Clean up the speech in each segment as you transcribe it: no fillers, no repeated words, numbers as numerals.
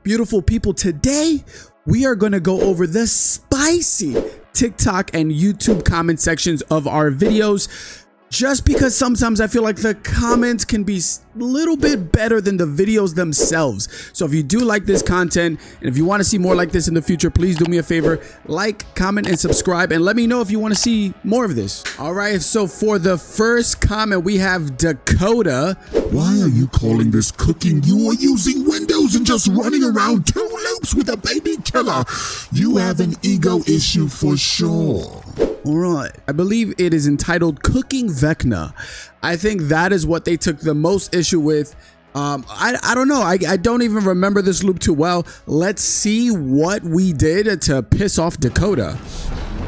Beautiful people, today we are going to go over the spicy TikTok and YouTube comment sections of our videos. Just because sometimes I feel like the comments can be a little bit better than the videos themselves. So if you do like this content and if you want to see more like this in the future, please do me a favor, like, comment, and subscribe, and let me know if you want to see more of this. All right, so for the first comment, we have Dakota. Why are you calling this cooking? You are using Windows and just running around 2 loops with a baby killer. You have an ego issue for sure. All right, I believe it is entitled Cooking Vecna. I think that is what they took the most issue with. I don't know. I don't even remember this loop too well. Let's see what we did to piss off Dakota.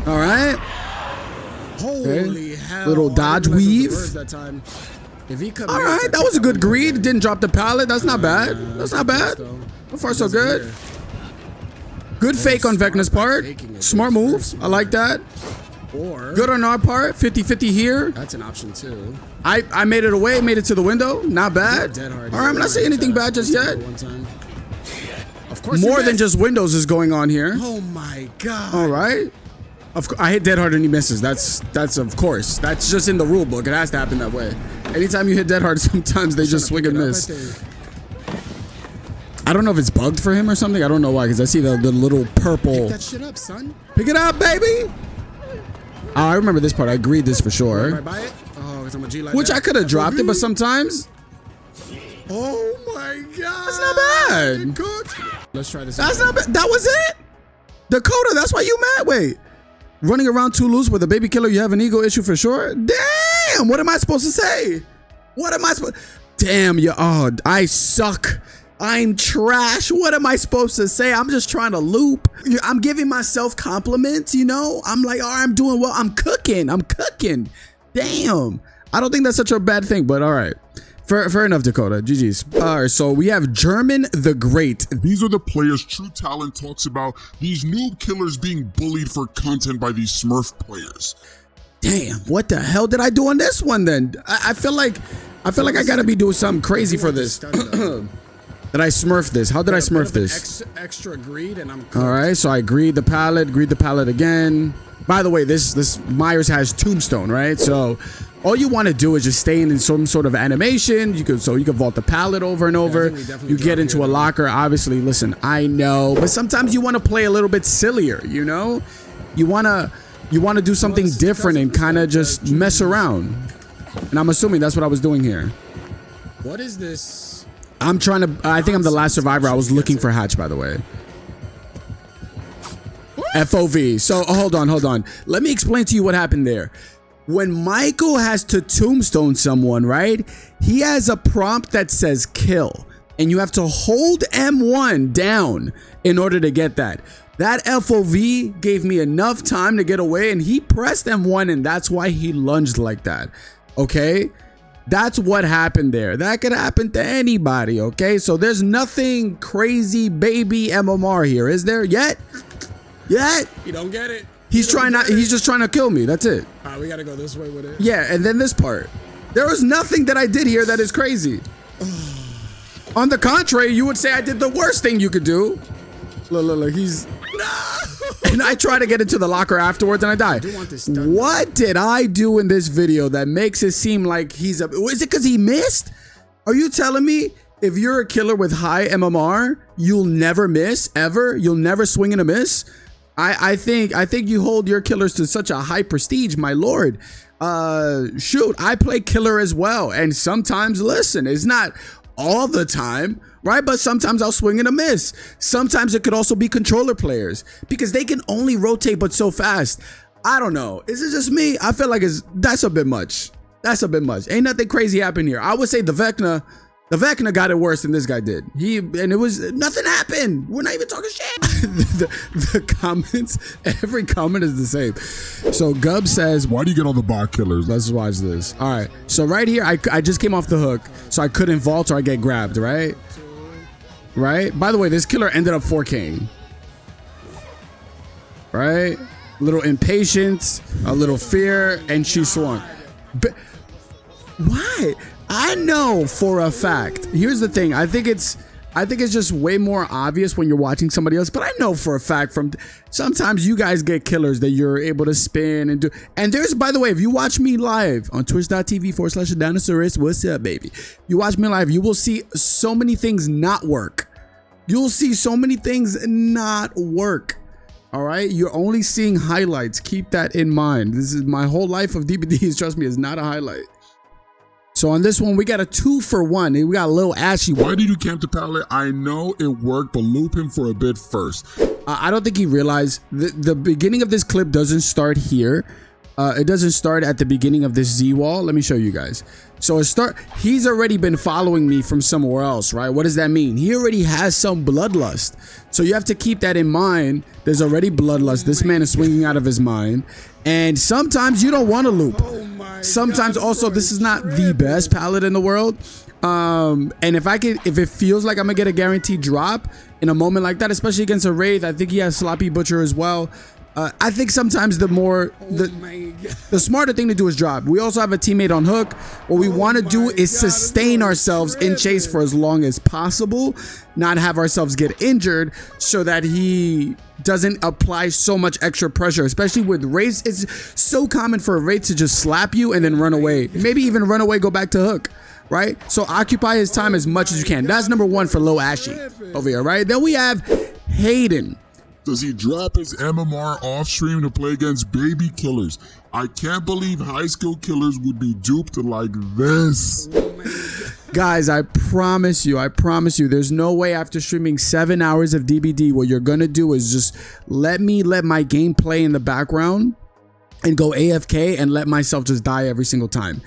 All right. Holy hell. Little dodge weave. That time. If he All right, that was a good greed. Didn't drop the pallet. That's not bad. That's not bad. So far, so good. Good fake on Vecna's part. Smart move. I like that. Or good on our part. 50-50 here. That's an option too. I made it away, made it to the window. Not bad. All right, I'm not saying anything bad just yet. Of course, more than just windows is going on here. Oh my god. All right. I hit dead hard and he misses. That's of course. That's just in the rule book. It has to happen that way. Anytime you hit dead hard, sometimes they just swing and miss. I don't know if it's bugged for him or something. I don't know why, because I see the little purple. Pick that shit up, son. Pick it up, baby. Oh, I remember this part. I agreed this for sure. Right by it? Oh, because I'm a G like which that. I could have dropped it, but sometimes. Oh my god. That's not bad. Good. Let's try this. That's not bad. That was it? Dakota, that's why you mad? Wait. Running around too loose with a baby killer, you have an ego issue for sure? Damn, what am I supposed to say? What am I supposed Damn, oh, I suck. I'm trash. What am I supposed to say? I'm just trying to loop. I'm giving myself compliments, you know? I'm like, oh, I'm doing well. I'm cooking. Damn. I don't think that's such a bad thing, but all right. Fair enough, Dakota. GG's. All right, so we have German the Great. These are the players True Talent talks about. These noob killers being bullied for content by these Smurf players. Damn, what the hell did I do on this one then? I feel like I gotta be doing something crazy for this. Did I smurf this? How did I smurf this? Extra greed and I'm cooked. All right, so I greed the pallet again. By the way, this Myers has tombstone, right? So all you want to do is just stay in some sort of animation. You can vault the pallet over and over. You get into a locker. Obviously, listen, I know, but sometimes you want to play a little bit sillier, you know? You want to do something different and kind of just mess around. And I'm assuming that's what I was doing here. What is this? I think I'm the last survivor. I was looking for Hatch, by the way. FOV. So hold on. Let me explain to you what happened there. When Michael has to tombstone someone, right? He has a prompt that says kill. And you have to hold M1 down in order to get that. That FOV gave me enough time to get away, and he pressed M1, and that's why he lunged like that. Okay? That's what happened there. That could happen to anybody, okay? So there's nothing crazy baby MMR here, is there? Yet? You don't get it. He's just trying to kill me. That's it. All right, we gotta go this way with it. Yeah, and then this part. There was nothing that I did here that is crazy. On the contrary, you would say I did the worst thing you could do. Look, he's... No! And I try to get into the locker afterwards and I die. What did I do in this video that makes it seem like he's is it because he missed? Are you telling me if you're a killer with high MMR, you'll never miss ever? You'll never swing and a miss? I think you hold your killers to such a high prestige, my lord. Shoot, I play killer as well. And sometimes, listen, it's not all the time, right? But sometimes I'll swing and a miss. Sometimes it could also be controller players because they can only rotate but so fast. I don't know. Is it just me? I feel like that's a bit much. Ain't nothing crazy happened here. I would say the Vecna got it worse than this guy did. Nothing happened. We're not even talking shit. the comments, every comment is the same. So Gub says, why do you get all the bot killers? Let's watch this. All right. So right here, I just came off the hook, so I couldn't vault or I get grabbed, right? Right? By the way, this killer ended up 4K'ing. Right? A little impatience, a little fear, and she swung. But why? I know for a fact. Here's the thing. I think I think it's just way more obvious when you're watching somebody else. But I know for a fact from sometimes you guys get killers that you're able to spin and do. And there's, by the way, if you watch me live on twitch.tv/Adonasaurus, what's up, baby? You watch me live, you will see so many things not work. You'll see so many things not work. All right, you're only seeing highlights. Keep that in mind. This is my whole life of DBDs. Trust me, it's not a highlight. So on this one, we got a 2-for-1. We got a little ashy. Why did you camp the pallet? I know it worked, but loop him for a bit first. I don't think he realized the beginning of this clip doesn't start here. It doesn't start at the beginning of this Z wall. Let me show you guys. So he's already been following me from somewhere else, right? What does that mean? He already has some bloodlust. So you have to keep that in mind. There's already bloodlust. This man is swinging out of his mind. And sometimes you don't want to loop. Sometimes also, this is not the best palette in the world. And if it feels like I'm gonna get a guaranteed drop in a moment like that, especially against a Wraith, I think he has Sloppy Butcher as well. I think sometimes the smarter thing to do is drop. We also have a teammate on hook. What we want to do is sustain ourselves in chase for as long as possible, not have ourselves get injured so that he doesn't apply so much extra pressure, especially with Wraiths. It's so common for a Wraith to just slap you and then run away. Maybe even run away, go back to hook, right? So occupy his time as much as you can. That's number one for Low Ashy over here, right? Then we have Hayden. Does he drop his MMR off stream to play against baby killers? I can't believe high skill killers would be duped like this. Guys, I promise you, there's no way after streaming 7 hours of DBD, what you're gonna do is just let my game play in the background and go AFK and let myself just die every single time.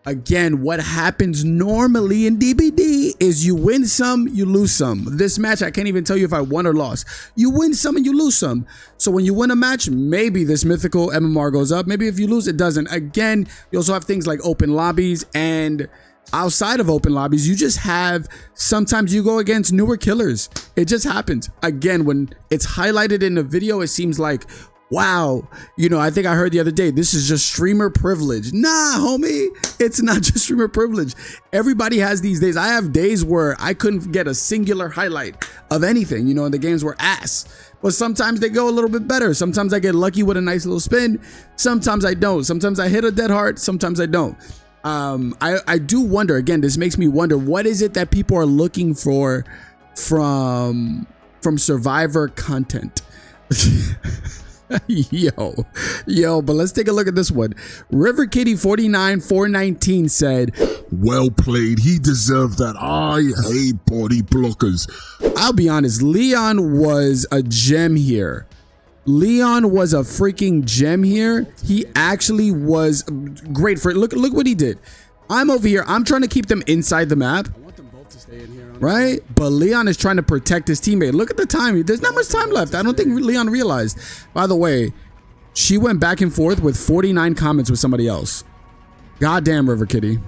Again, what happens normally in DBD is you win some, you lose some. This match, I can't even tell you if I won or lost. You win some and you lose some. So when you win a match, maybe this mythical MMR goes up. Maybe if you lose, it doesn't. Again, you also have things like open lobbies, and outside of open lobbies, you just have, sometimes you go against newer killers. It just happens. Again, when it's highlighted in the video, it seems like, wow, you know, I think I heard the other day, this is just streamer privilege. Nah, homie, it's not just streamer privilege. Everybody has these days. I have days where I couldn't get a singular highlight of anything, you know, and the games were ass. But sometimes they go a little bit better. Sometimes I get lucky with a nice little spin. Sometimes I don't. Sometimes I hit a dead heart. Sometimes I don't. I do wonder, again, this makes me wonder, what is it that people are looking for from Survivor content? yo, but let's take a look at this one. River Kitty 49419 said, well played, he deserved that. I hate body blockers. I'll be honest, Leon was a gem here. Leon was a freaking gem here. He actually was great for it. Look what he did. I'm over here, I'm trying to keep them inside the map, right? But Leon is trying to protect his teammate. Look at the time. There's not much time left. I don't think Leon realized. By the way, she went back and forth with 49 comments with somebody else. Goddamn, River Kitty.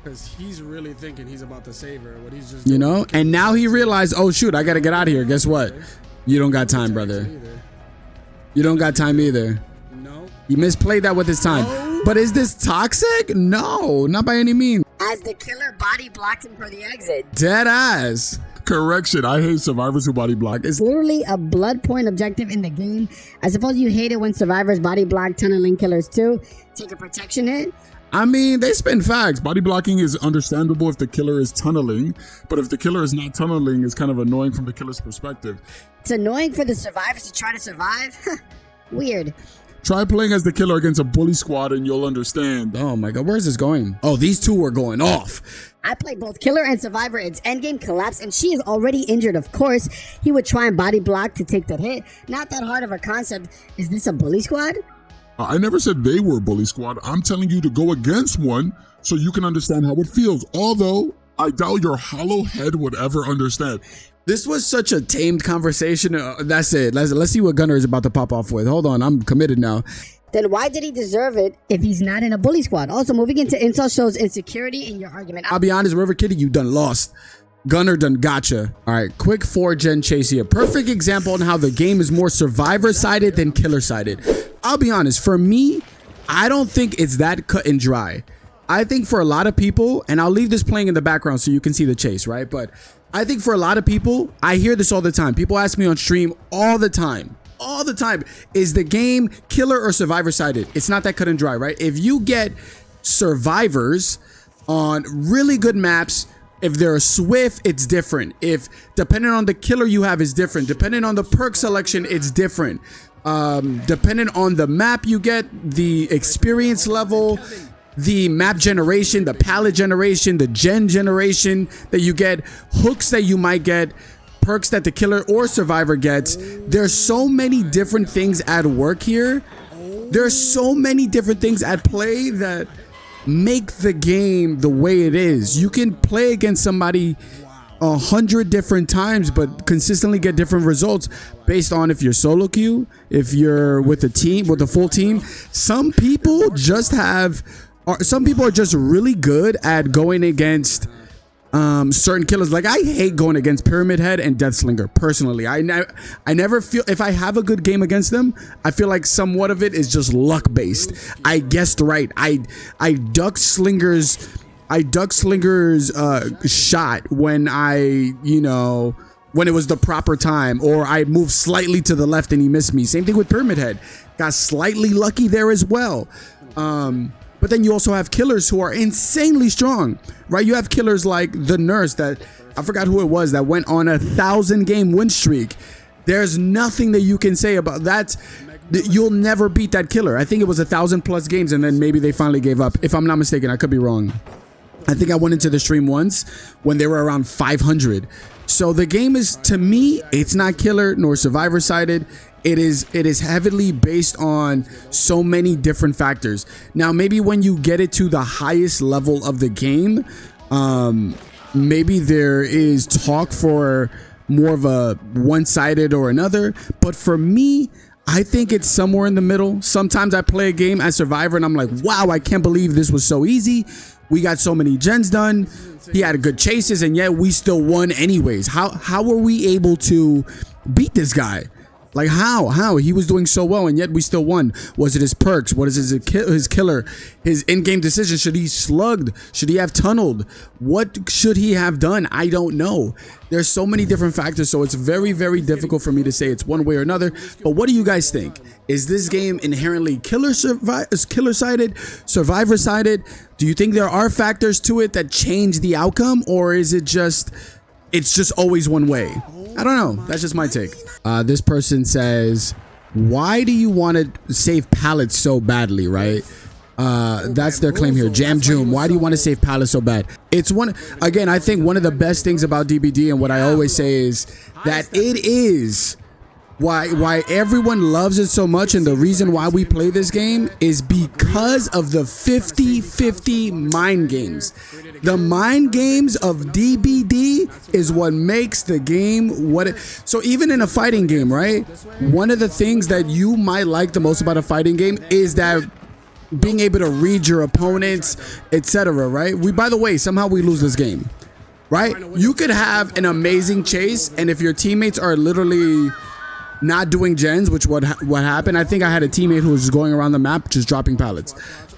Because he's really thinking he's about to save her. What he's just, you know, and now he realized, oh shoot, I gotta get out of here. Guess what? You don't got time, brother. You don't got time either. No. He misplayed that with his time. No. But is this toxic? No, not by any means. As the killer body blocked him for the exit. Dead ass. Correction, I hate survivors who body block. It's literally a blood point objective in the game. I suppose you hate it when survivors body block tunneling killers too. Take a protection hit. I mean, they spin facts. Body blocking is understandable if the killer is tunneling, but if the killer is not tunneling, it's kind of annoying from the killer's perspective. It's annoying for the survivors to try to survive. Weird. Try playing as the killer against a bully squad and you'll understand. Oh my god, where's this going? Oh, these two are going off. I played both killer and survivor. Its endgame collapsed and she is already injured. Of course, he would try and body block to take that hit. Not that hard of a concept. Is this a bully squad? I never said they were a bully squad. I'm telling you to go against one so you can understand how it feels. Although, I doubt your hollow head would ever understand. This was such a tamed conversation. That's it. Let's see what Gunner is about to pop off with. Hold on, I'm committed now. Then why did he deserve it if he's not in a bully squad? Also, moving into insult shows insecurity in your argument. I'll be honest, River Kitty, you done lost. Gunner done gotcha. All right, quick 4-gen chase here. Perfect example on how the game is more survivor-sided than killer-sided. I'll be honest, for me, I don't think it's that cut and dry. I think for a lot of people, and I'll leave this playing in the background so you can see the chase, right? But I think for a lot of people, I hear this all the time. People ask me on stream all the time. Is the game killer or survivor sided? It's not that cut and dry, right? If you get survivors on really good maps, if they're swift, it's different. If depending on the killer you have is different. Depending on the perk selection, it's different. Depending on the map you get, the experience level, the map generation, the palette generation, the gen generation that you get, hooks that you might get, perks that the killer or survivor gets. There's so many different things at work here. There's so many different things at play that make the game the way it is. You can play against somebody 100 different times but consistently get different results based on if you're solo queue, if you're with a team, with a full team. Some people are just really good at going against certain killers. Like I hate going against Pyramid Head and Death Slinger personally. I never feel, if I have a good game against them, I feel like somewhat of it is just luck based. I guessed right. I ducked Slinger's shot when when it was the proper time, or I moved slightly to the left and he missed me. Same thing with Pyramid Head. Got slightly lucky there as well. But then you also have killers who are insanely strong, right? You have killers like the nurse that, I forgot who it was, that went on a 1,000-game win streak. There's nothing that you can say about that. You'll never beat that killer. I think it was 1,000+ games, and then maybe they finally gave up. If I'm not mistaken, I could be wrong. I think I went into the stream once when they were around 500. So the game is, to me, it's not killer nor survivor sided. It is heavily based on so many different factors. Now, maybe when you get it to the highest level of the game, maybe there is talk for more of a one-sided or another. But for me, I think it's somewhere in the middle. Sometimes I play a game as Survivor and I'm like, wow, I can't believe this was so easy. We got so many gens done. He had good chases and yet we still won anyways. How were we able to beat this guy? Like how he was doing so well and yet we still won? Was it his perks? What is his killer? His in-game decision? Should he slugged? Should he have tunneled? What should he have done? I don't know. There's so many different factors, so it's very, very difficult for me to say it's one way or another. But what do you guys think? Is this game inherently killer-sided, survivor-sided? Do you think there are factors to it that change the outcome, or is it just always one way? I don't know. That's just my take. This person says, why do you want to save pallets so badly, right? That's their claim here. Jam Joom, why do you want to save pallets so bad? It's again, I think one of the best things about DBD, and what I always say is that it is why everyone loves it so much, and the reason why we play this game is because of the 50-50 mind games. The mind games of DBD is what makes the game what it. So even in a fighting game, right? One of the things that you might like the most about a fighting game is that being able to read your opponents, etc. Right? By the way, somehow we lose this game, right? You could have an amazing chase, and if your teammates are literally not doing gens, which what happened, I think I had a teammate who was just going around the map just dropping pallets.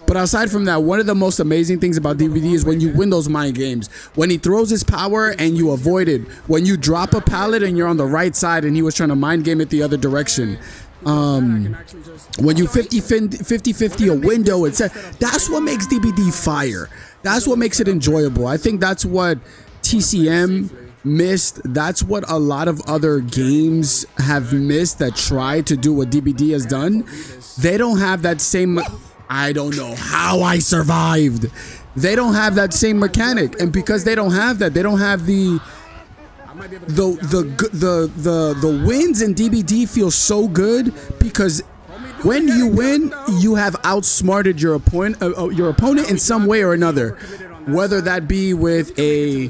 But aside from that, one of the most amazing things about DVD is when you win those mind games. When he throws his power and you avoid it. When you drop a pallet and you're on the right side and he was trying to mind game it the other direction. When you 50-50 a window, that's what makes DBD fire. That's what makes it enjoyable. I think that's what TCM missed. That's what a lot of other games have missed that try to do what DBD has done. They don't have that same... I don't know how I survived. They don't have that same mechanic, and because they don't have that, they don't have the wins in DBD feel so good because when you win, you have outsmarted your opponent in some way or another, whether that be with a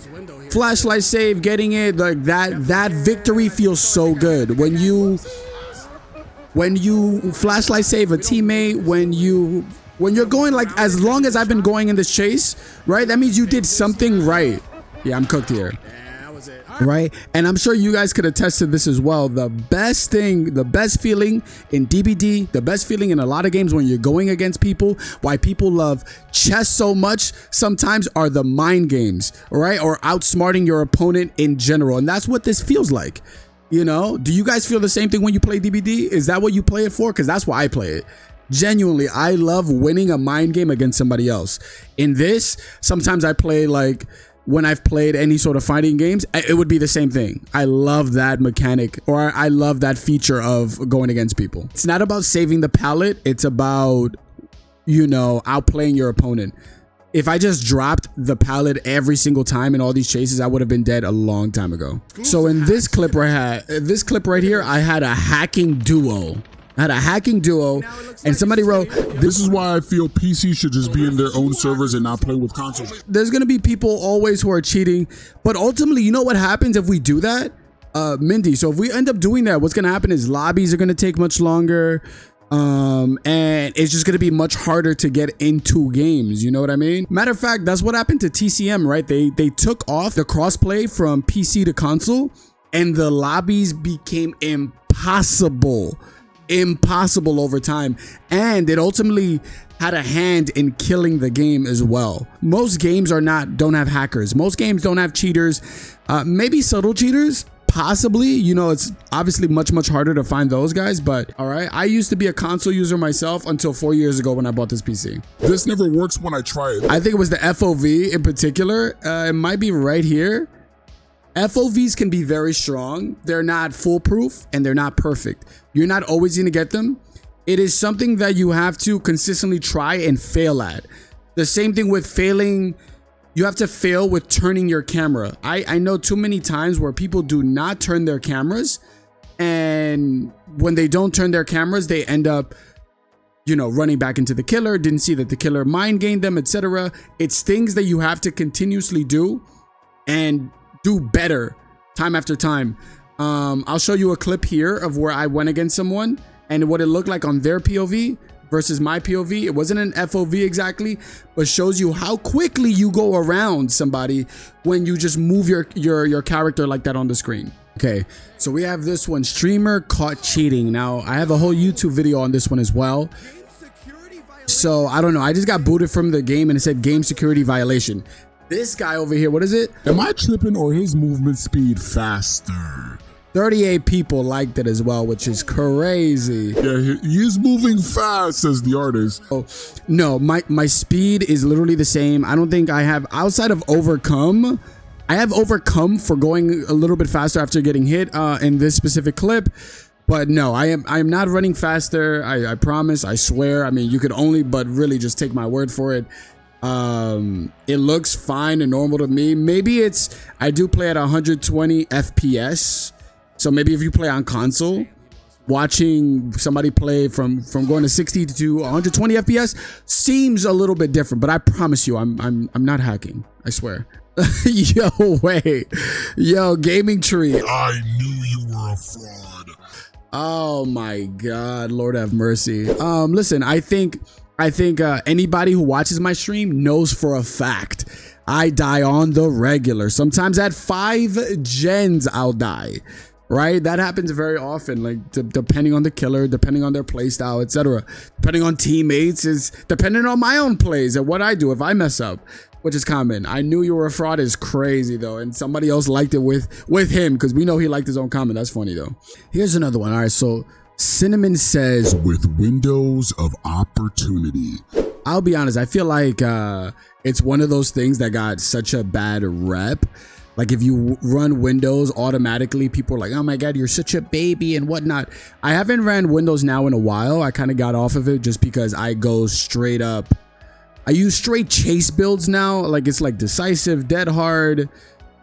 flashlight save, getting it like that victory feels so good when you flashlight save a teammate, when you're going like as long as I've been going in this chase, right? That means you did something right. Yeah, I'm cooked here. Yeah, that was it. All right? And I'm sure you guys could attest to this as well. The best thing, the best feeling in DBD, the best feeling in a lot of games when you're going against people, why people love chess so much sometimes are the mind games, right? Or outsmarting your opponent in general. And that's what this feels like. You know, do you guys feel the same thing when you play DBD? Is that what you play it for? Because that's why I play it. Genuinely, I love winning a mind game against somebody else. In this, sometimes I play like when I've played any sort of fighting games, it would be the same thing. I love that mechanic, or I love that feature of going against people. It's not about saving the palette. It's about, you know, outplaying your opponent. If I just dropped the palette every single time in all these chases, I would have been dead a long time ago. So in this clip right here, I had a hacking duo. And somebody wrote, This is why I feel PC should just be in their own servers and not play with consoles. there's gonna be people always who are cheating, but ultimately, you know what happens if we do that? Mindy, so if we end up doing that, what's gonna happen is lobbies are gonna take much longer. And it's just gonna be much harder to get into games, you know what I mean? Matter of fact, that's what happened to TCM, right? They took off the crossplay from PC to console, and the lobbies became impossible over time, and it ultimately had a hand in killing the game as well. Most games don't have hackers. Most games don't have cheaters. Maybe subtle cheaters, possibly. You know, it's obviously much harder to find those guys, but all right. I used to be a console user myself until 4 years ago when I bought this PC. This never works when I try it. I think it was the FOV in particular. It might be right here. FOVs can be very strong. They're not foolproof and they're not perfect. You're not always going to get them. It is something that you have to consistently try and fail at. The same thing with failing. You have to fail with turning your camera. I know too many times where people do not turn their cameras, and when they don't turn their cameras, they end up, you know, running back into the killer, didn't see that the killer mind gained them, etc. It's things that you have to continuously do and do better time after time. I'll show you a clip here of where I went against someone and what it looked like on their POV versus my POV. It wasn't an FOV exactly, but shows you how quickly you go around somebody when you just move your character like that on the screen. Okay, so we have this one, streamer caught cheating. Now, I have a whole YouTube video on this one as well. So, I don't know. I just got booted from the game and it said game security violation. This guy over here, what is it? Am I tripping or his movement speed faster? 38 people liked it as well, which is crazy. Yeah, he's moving fast, says the artist. Oh, no, my speed is literally the same. I don't think I have, outside of overcome, I have overcome for going a little bit faster after getting hit in this specific clip. But no, I am not running faster. I promise, I swear. I mean, you could only but really just take my word for it. It looks fine and normal to me. Maybe it's, I do play at 120 FPS. So maybe if you play on console, watching somebody play from going to 60 to 120 FPS seems a little bit different, but I promise you, I'm not hacking. I swear. Yo, wait. Yo, Gaming Tree. I knew you were a fraud. Oh my God, Lord have mercy. Listen, I think anybody who watches my stream knows for a fact I die on the regular. Sometimes at 5 gens I'll die. Right? That happens very often, like depending on the killer, depending on their playstyle, etc. Depending on teammates, is depending on my own plays and what I do if I mess up, which is common. I knew you were a fraud is crazy though, and somebody else liked it with him because we know he liked his own comment. That's funny though. Here's another one. All right, so Cinnamon says, with windows of opportunity. I'll be honest, I feel like it's one of those things that got such a bad rep. Like if you run Windows automatically, people are like, oh my God, you're such a baby and whatnot. I haven't ran Windows now in a while. I kind of got off of it just because I go straight up. I use straight chase builds now. Like it's like decisive, dead hard.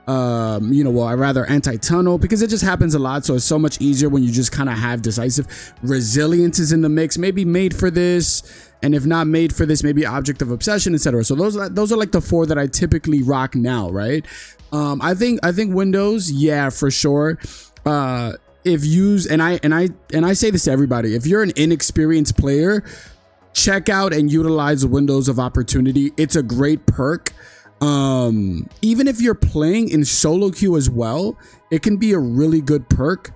You know, well, I rather anti-tunnel because it just happens a lot. So it's so much easier when you just kind of have decisive. Resilience is in the mix, maybe made for this. And if not made for this, maybe object of obsession, etc. So those are like the 4 that I typically rock now, right? I think Windows, yeah, for sure. If used, and I say this to everybody, if you're an inexperienced player, check out and utilize Windows of Opportunity. It's a great perk. Even if you're playing in solo queue as well, it can be a really good perk.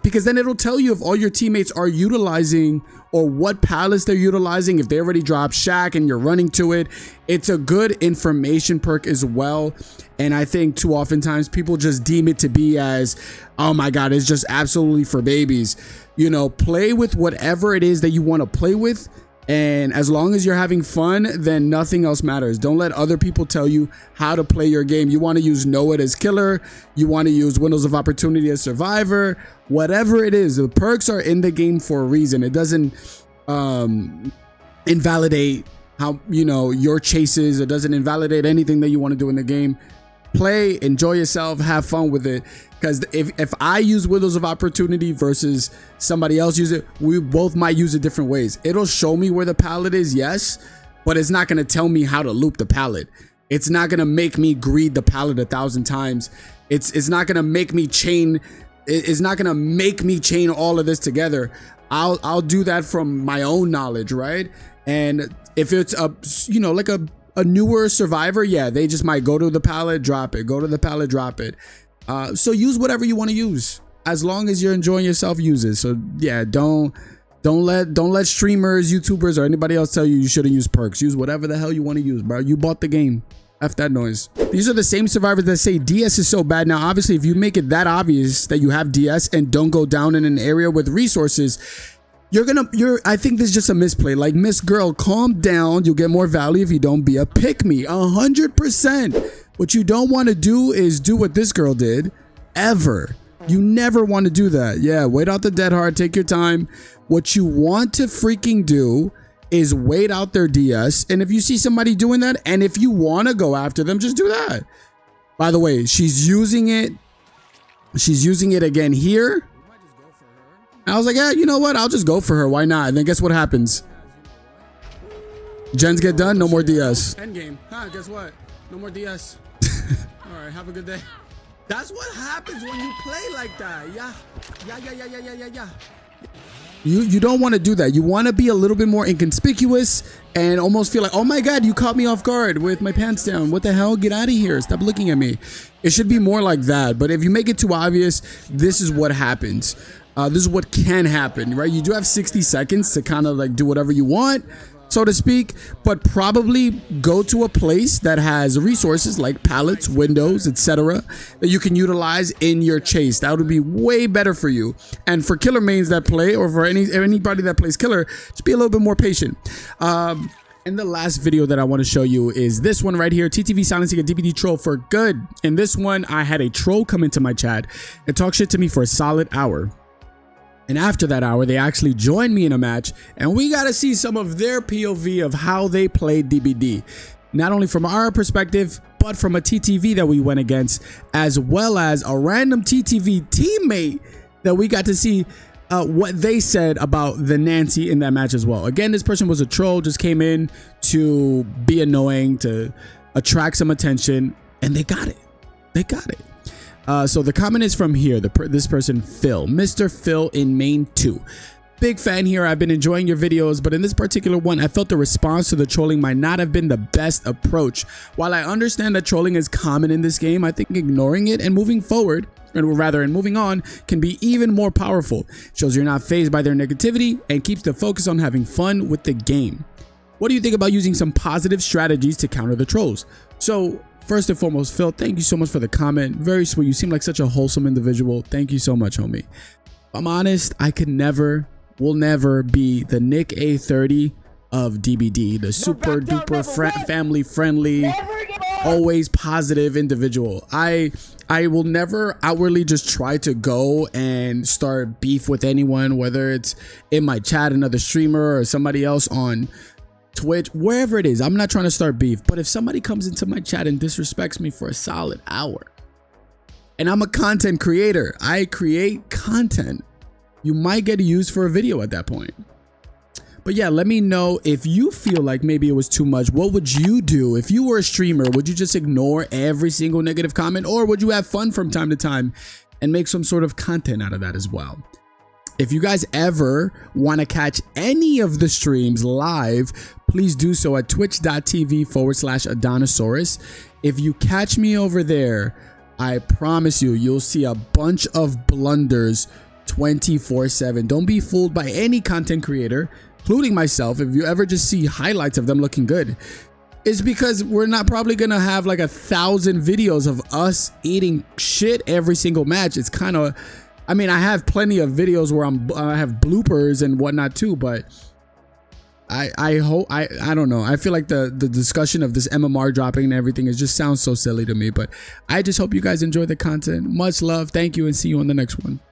Because then it'll tell you if all your teammates are utilizing or what palace they're utilizing. If they already dropped Shack and you're running to it, it's a good information perk as well. And I think too oftentimes people just deem it to be as, oh my God, it's just absolutely for babies. You know, play with whatever it is that you want to play with. And as long as you're having fun, then nothing else matters. Don't let other people tell you how to play your game. You want to use Know It as killer. You want to use Windows of Opportunity as survivor. Whatever it is, the perks are in the game for a reason. It doesn't invalidate how, you know, your chases. It doesn't invalidate anything that you want to do in the game. Play, enjoy yourself, have fun with it. Because if I use Windows of Opportunity versus somebody else use it, we both might use it different ways. It'll show me where the pallet is, yes, but it's not going to tell me how to loop the pallet. It's not going to make me greed the pallet 1,000 times. It's not going to make me chain. It's not going to make me chain all of this together. I'll do that from my own knowledge, right? And if it's a, you know, like a newer survivor, yeah, they just might go to the pallet, drop it, go to the pallet, drop it. So use whatever you want to use, as long as you're enjoying yourself, use it. So yeah, don't let streamers, YouTubers, or anybody else tell you shouldn't use perks. Use whatever the hell you want to use, bro. You bought the game. F that noise. These are the same survivors that say DS is so bad. Now, obviously, if you make it that obvious that you have DS and don't go down in an area with resources, I think this is just a misplay. Like, Miss Girl, calm down. You'll get more value if you don't be a pick me. 100%. What you don't want to do is do what this girl did, ever. You never want to do that. Yeah, wait out the dead hard. Take your time. What you want to freaking do is wait out their DS. And if you see somebody doing that, and if you want to go after them, just do that. By the way, she's using it. She's using it again here. I was like, yeah, you know what? I'll just go for her. Why not? And then guess what happens? Gens get done. No more DS. Endgame. Huh, guess what? No more DS. All right, have a good day. That's what happens when you play like that. Yeah. You don't want to do that. You want to be a little bit more inconspicuous and almost feel like, oh my God, you caught me off guard with my pants down. What the hell? Get out of here. Stop looking at me. It should be more like that. But if you make it too obvious, this is what happens. This is what can happen, right? You do have 60 seconds to kind of like do whatever you want, so to speak, but probably go to a place that has resources like pallets, windows, etc. that you can utilize in your chase. That would be way better for you. And for killer mains that play, or for anybody that plays killer, just be a little bit more patient. And the last video that I want to show you is this one right here. TTV silencing a DBD troll for good. In this one, I had a troll come into my chat and talk shit to me for a solid hour. And after that hour, they actually joined me in a match, and we got to see some of their POV of how they played DBD. Not only from our perspective, but from a TTV that we went against, as well as a random TTV teammate that we got to see what they said about the Nancy in that match as well. Again, this person was a troll, just came in to be annoying, to attract some attention, and they got it. They got it. So the comment is from here, this person, Phil, Mr. Phil in Main 2. Big fan here. I've been enjoying your videos, but in this particular one, I felt the response to the trolling might not have been the best approach. While I understand that trolling is common in this game, I think ignoring it and moving forward, and moving on, can be even more powerful. Shows you're not fazed by their negativity and keeps the focus on having fun with the game. What do you think about using some positive strategies to counter the trolls? So, first and foremost, Phil, thank you so much for the comment. Very sweet. You seem like such a wholesome individual. Thank you so much, homie. If I'm honest, I could never, will never be the Nick A30 of DBD, the super duper family friendly, always positive individual. I will never outwardly just try to go and start beef with anyone, whether it's in my chat, another streamer, or somebody else on Twitch, wherever it is. I'm not trying to start beef, but if somebody comes into my chat and disrespects me for a solid hour, and I'm a content creator, I create content, you might get used for a video at that point. But yeah, let me know if you feel like maybe it was too much. What would you do if you were a streamer? Would you just ignore every single negative comment, or would you have fun from time to time and make some sort of content out of that as well? If you guys ever want to catch any of the streams live, please do so at twitch.tv/Adonasaurus. If you catch me over there, I promise you'll see a bunch of blunders 24/7. Don't be fooled by any content creator, including myself. If you ever just see highlights of them looking good, it's because we're not probably gonna have like 1,000 videos of us eating shit every single match. It's kind of, I mean, I have plenty of videos where I have bloopers and whatnot too, but I hope, I don't know. I feel like the discussion of this MMR dropping and everything, it just sounds so silly to me, but I just hope you guys enjoy the content. Much love. Thank you, and see you on the next one.